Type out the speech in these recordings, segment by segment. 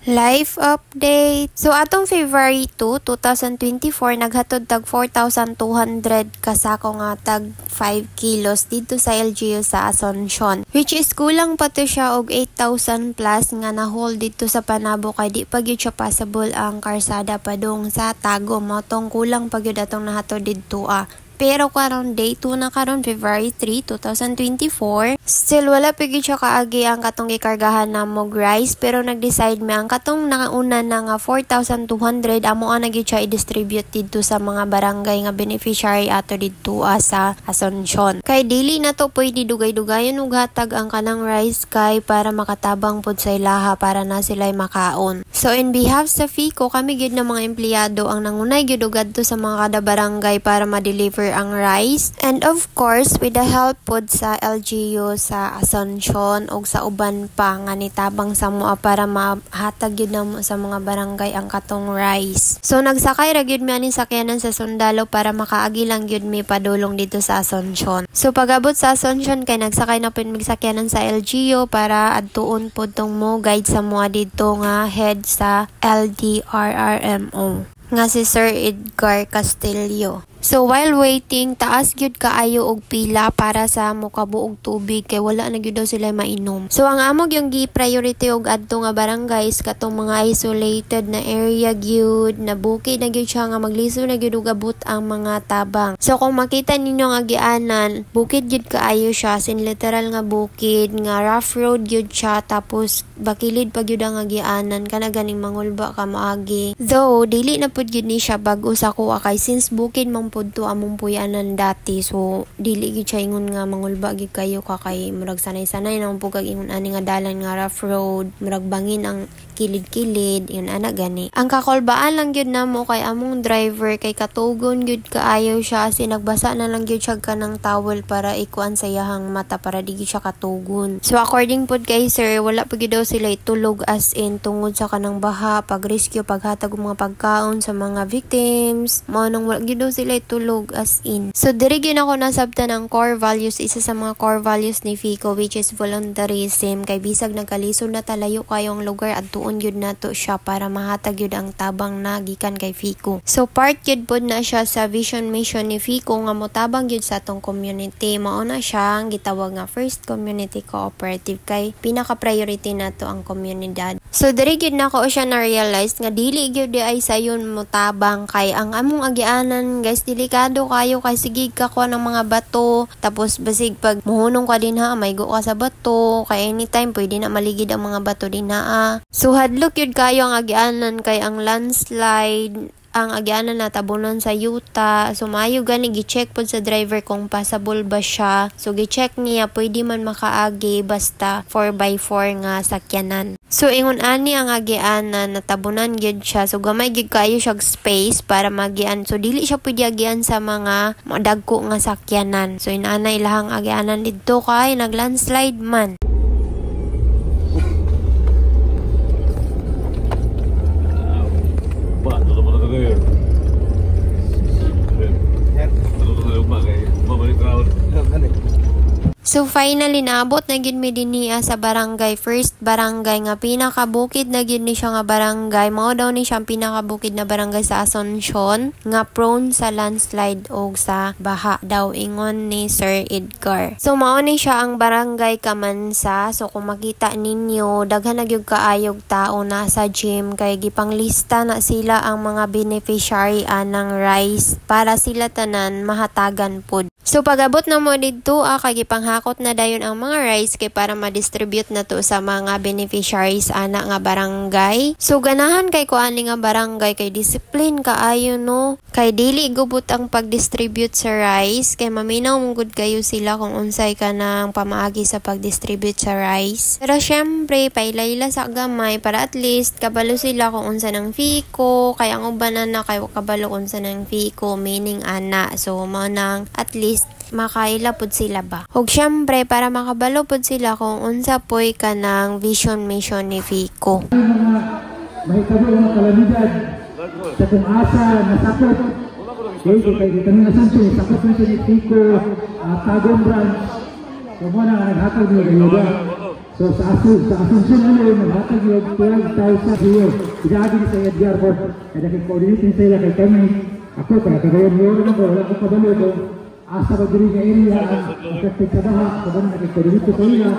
Life update. So atong February 2, 2024 naghatod tag 4,200 kasako nga tag 5 kilos dito sa LGU sa Asuncion. Which is kulang pa to siya og 8,000 plus nga na-hold dito sa Panabo kay di pa gyud siya possible ang karsada padung sa Tagum. Motong kulang pa gyud atong nahatod didto Pero karon day 2 na karon February 3, 2024, still wala pigi siya kaagi ang katong gikargahan na mo rice pero nag-decide mi ang katong nakauna na nga 4,200 amo na gyud siya i-distribute dito sa mga barangay nga beneficiary ato dito sa Asuncion. Kay dili na to pwede dugay-dugayon ug hatag ang kanang rice kay para makatabang pud sa ilaha para na sila'y makaon. So in behalf sa FICO, kami gyud na mga empleyado ang nangunay gyud ug adto sa mga kada barangay para ma-deliver ang rice. And of course, with the help pod sa LGU sa Asuncion ug sa uban pa nga nitabang sa mua para mahatag yun na sa mga barangay ang katong rice. So nagsakay ra gyud mi ani sakyanan sa sundalo para makaagi lang gyud mi padulong dito sa Asuncion. So pagabot sa Asuncion kay nagsakay na pud mig sakyanan sa LGU para adtuon pod tong mo guide sa mua dito nga head sa LDRRMO nga si Sir Edgar Castillo. So while waiting, taas gyud kaayo og pila para sa mokabuog tubig kay wala na gyud daw sila mainom. So ang amog yung gi-priority og adto nga barangays katong mga isolated na area gyud na bukid na gyud siya nga magliso na gyud og abot ang mga tabang. So kung makita ninyo nga gianan, bukid gyud kaayo siya, sin literal nga bukid nga rough road gyud siya tapos bakilid pa gyud ang gianan kana ganing mangulba ka maagi. Though dili na pud gyud ni siya bag-o sa kuha kay since bukid man pud to among puyanan dati, so dili gyud siya ingon nga mangulba gyud kayo kay murag sanay-sanay na pug kag ingon ani nga dalan nga rough road, murag bangin ang kilid-kilid, yun ana gani. Ang kakolbaan lang gyud namo kay among driver kay katugon gyud kaayo siya kasi nagbasa na lang gyud siya kanang towel para ikuan sa iyahang mata para di gyud siya katugon. So according pod kay sir, wala pa gyud daw sila itulog as in tungod sa kanang baha, pag-rescue, paghatag og mga pagkaon sa mga victims. Mao nang wala gyud daw sila itulog as in. So diri gyud ako nasabtan ang core values, isa sa mga core values ni FICO which is voluntarism kay bisag nagkalisod na talayo kayong lugar at tuon gyud nato siya para mahatag gyud ang tabang na gikan kay FICO. So part gyud pod na siya sa vision mission ni FICO nga motabang gyud sa atong community. Mao na siya ang gitawag nga first community cooperative kay pinaka priority nato ang komunidad. So diri gyud nako siya na realize nga dili gyud ay sayon motabang kay ang among agianan guys delikado kayo kay sige ka ko ng mga bato tapos basig pag muhunong ka din may go ka sa bato kay anytime pwede na maligid ang mga bato din So hadlok yun kayo ang agianan kay ang landslide ang agianan na tabunan sa yuta. So maayo gani gi-check pod sa driver kung passable ba siya. So gi-check niya pwede man makaagi basta 4x4 nga sakyanan. So ingon ani ang agianan natabunan gyud siya. So gamay gyud kayo siya space para magian. So dili siya pwede agian sa mga dagko nga sakyanan. So inaana ilahang agianan didto kay naglandslide man. So finally naabot na gyud mi dinhi sa barangay, first barangay nga pinakabukid na gyud ni siya nga barangay. Mao daw ni siya ang pinakabukid na barangay sa Asuncion nga prone sa landslide o sa baha daw ingon ni Sir Edgar. So mao ni siya ang barangay Kamansa. So kung makita ninyo daghan na gyud kaayog tao na sa gym kay gipanglista na sila ang mga beneficiary ng rice para sila tanan mahatagan pod. So pagabot na mo didto kay gipanghakot na dayon ang mga rice kay para ma-distribute na to sa mga beneficiaries ana nga barangay. So ganahan kay kuani nga barangay kay discipline kaayo no. Kay dili gubot ang pag-distribute sa rice kay maminaw mong gud kayo sila kung unsay ka nang pamaagi sa pag-distribute sa rice. Pero syempre pailayla sa gamay para at least kabalo sila kung unsa nang FICO kay ang uban na kay kabalo kung unsa nang FICO meaning ana. So mao nang at least makaila pod sila ba. Ug syempre para makabalo pod sila kung unsa poy kanang vision mission ni FICO. Mahitabo ang kalamidad sa kung asa nasakop. Kay kami nasanto sakop ni FICO Tagum branch. So mo na naghatag ni ayuda. So sa Asunsyon ano, maghatag yung 12,000 euro. Pinagi sa Edgar po. Kaya nakikoordinating sila kay kami. Ako, kaya kagayon mo rin ako. Wala ko kabalo ko. Asa ba diri nga area ang affected sa baha. Kaya nakikoordinate ko nila.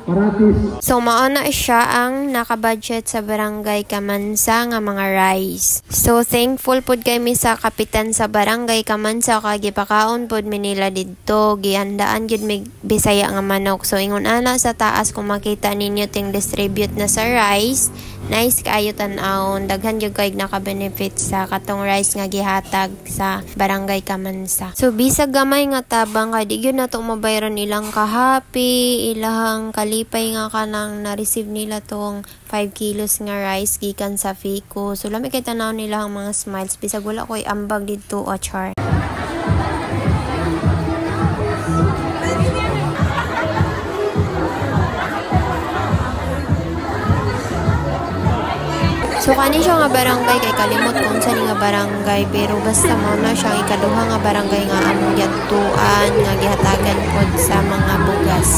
Paratis. So mauna siya ang nakabudget sa barangay Kamansa nga mga rice. So thankful pud kay mi sa kapitan sa barangay Kamansa kay gipakaon pud mi nila didto, gihandaan gid mi Bisaya nga manok. So ingon ana sa taas kung makita ninyo ting distribute na sa rice, nice kaayo tan-awon, daghan gyud kay naka-benefit sa katong rice nga gihatag sa barangay Kamansa. So bisag gamay nga tabang kay di gyud nato mabayaran ilang kahapi, ilahang kalipay nga kanang na-receive nila tong 5 kilos nga rice gikan sa Fico. So lami kay tanaw nila ang mga smiles bisag wala koy ambag didto o char. So kani siya nga barangay kay kalimot kung saan nga barangay pero basta mo na siya ikaduha nga barangay nga among yatuan nga gihatagan pod sa mga bugas.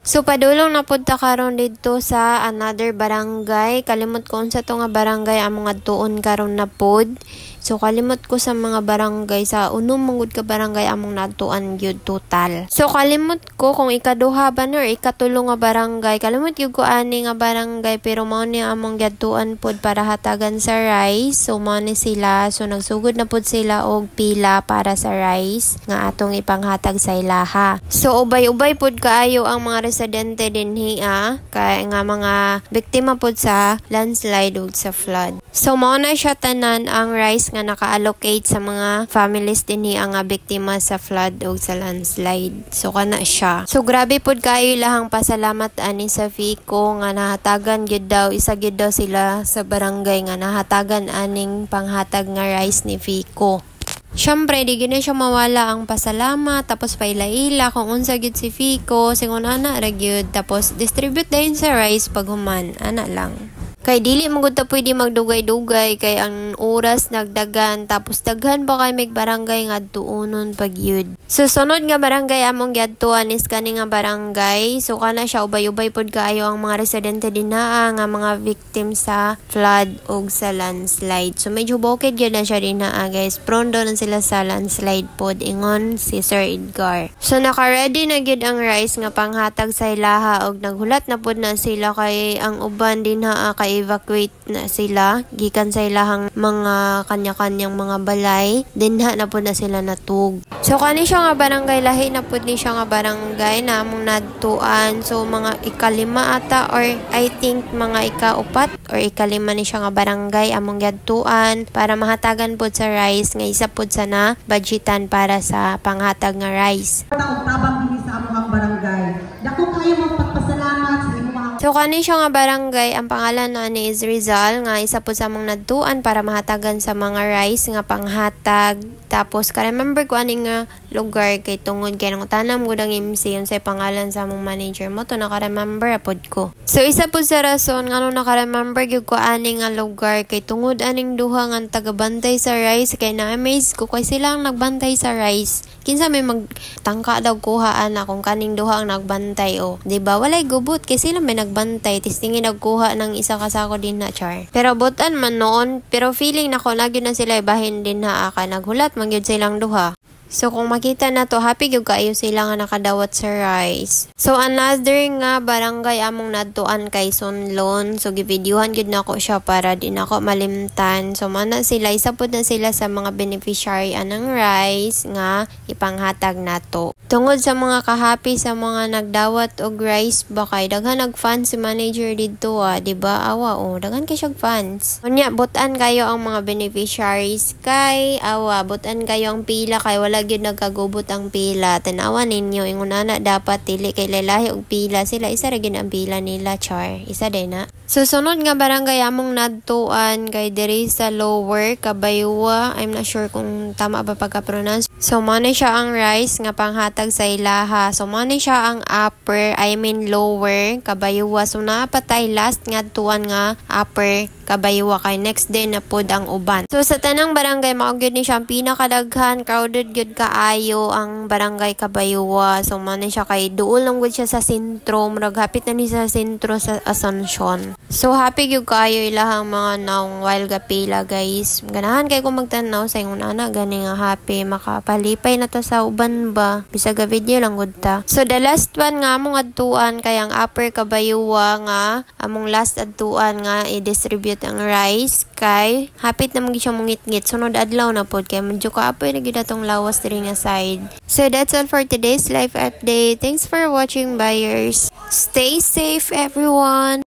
So padulong na pud ta karon didto sa another barangay. Kalimot ko unsa to nga barangay among adtuon karon na pud. So kalimot ko sa mga barangay sa unom mangud ka barangay among natuan gyud total. So kalimot ko kung ikaduha ba or ikatulo nga barangay. Kalimot gyud ko ani nga barangay pero mao ni among gyatuan pud para hatagan sa rice. So mao ni sila. So nagsugod na pud sila og pila para sa rice nga atong ipanghatag sa ilaha. So ubay-ubay pud kaayo ang mga residente dinhi kay nga mga biktima pud sa landslide ug sa flood. So mao na siya tanan ang rice nga naka-allocate sa mga families dinhi ang biktima sa flood o sa landslide. So kana siya. So grabe pud kayo ilahang pasalamat ani sa Fico nga nahatagan gyud daw, isa gyud daw sila sa barangay nga nahatagan aning panghatag nga rice ni Fico. Siyempre, di gina siya mawala ang pasalamat, tapos paila-ila kung unsa gyud si Fico, singon ana ra gyud, tapos distribute din sa rice pag human, ana lang. Kay dili mo gud ta pwede magdugay-dugay kay ang oras nagdagan tapos daghan ba kay mig barangay nga adtuonon pagyud. So sunod nga barangay among giadtuan is kani nga barangay. So kana siya ubay-ubay pod kaayo ang mga residente dinaa nga mga victim sa flood ug sa landslide. So medyo bukid gyud na siya dinaa guys. Prone na sila sa landslide pod ingon si Sir Edgar. So naka-ready na gyud ang rice nga panghatag sa ilaha ug naghulat na pod na sila kay ang uban dinaa kay evacuate na sila gikan sa ilahang mga kanya-kanyang mga balay dinha na po na sila natug. So kani siya nga barangay lahi na po ni siya nga barangay na among nadtuan. So mga ikalima ata or I think mga ikaupat or ikalima ni siya nga barangay among yadtuan para mahatagan po sa rice nga isa po sa na budgetan para sa panghatag nga rice. Tabang din sa among barangay. Dako kayo magpasalamat sa imong. So kani siya nga barangay ang pangalan na ni is Rizal nga isa po sa among nadtuan para mahatagan sa mga rice nga panghatag. Tapos ka-remember ko ani nga lugar kay tungod kay nang tanam gud ang MC yung sa pangalan sa among manager mo to naka-remember apod ko. So isa po sa rason ngano naka-remember gyud ko ani nga lugar kay tungod aning duha nga tagabantay sa rice kay na-amaze ko kay sila ang nagbantay sa rice. Kinsa may magtangka daw kuhaan na kung kaning duha ang nagbantay o. Diba? Walay gubot kay sila may nagbantay. Tistingin nagkuha ng isa kasako din na char. Pero butan man noon. Pero feeling na ko lagi na sila ibahin din na aka. Naghulat man gyud silang duha. So kung makita na to, happy gyud kaayo sila nga nakadawat sa rice. So another nga barangay among nadtuan kay Sonlon. So givideohan gyud nako siya para di nako malimtan. So mana sila isa pud na sila sa mga beneficiary anang rice nga ipanghatag nato. Tungod sa mga kahapi sa mga nagdawat og rice ba kay daghan nag-fans si manager didto di ba? Awa daghan kay siya fans. Unya butan kayo ang mga beneficiaries kay butan kayo ang pila kay wala gyud nagkagubot ang pila. Tanawan ninyo ingon ana dapat dili kay lalahi og pila sila isa ra gyud ang pila nila char. Isa din na. So sunod nga barangay among nadtuan kay diri sa Lower Kabaywa. I'm not sure kung tama ba pagka-pronounce. So money siya ang rice nga panghatag sa ilaha. So money siya ang upper, I mean Lower Kabaywa. So napatay last nga tuan nga upper Kabayuwa kay next day na pod ang uban. So sa tanang barangay mao gyud ni siya ang pinakadaghan, crowded gyud kaayo ang barangay Kabayuwa. So man siya kay duol lang gud siya sa sentro, murag hapit na ni sa sentro sa Asuncion. So happy gyud kaayo ilahang mga naong while gapila guys. Ganahan kay ko magtanaw sa ingon ana gani nga happy makapalipay na ta sa uban ba. Bisag video lang gud ta. So the last one nga among adtuan kay ang Upper Kabayuwa nga among last adtuan nga i-distribute ang rice kay hapit na magi siya mungit-ngit sunod adlaw na pod kay medyo kaapoy na gyud atong lawas diri nga side. So that's all for today's live update. Thanks for watching, buyers. Stay safe everyone.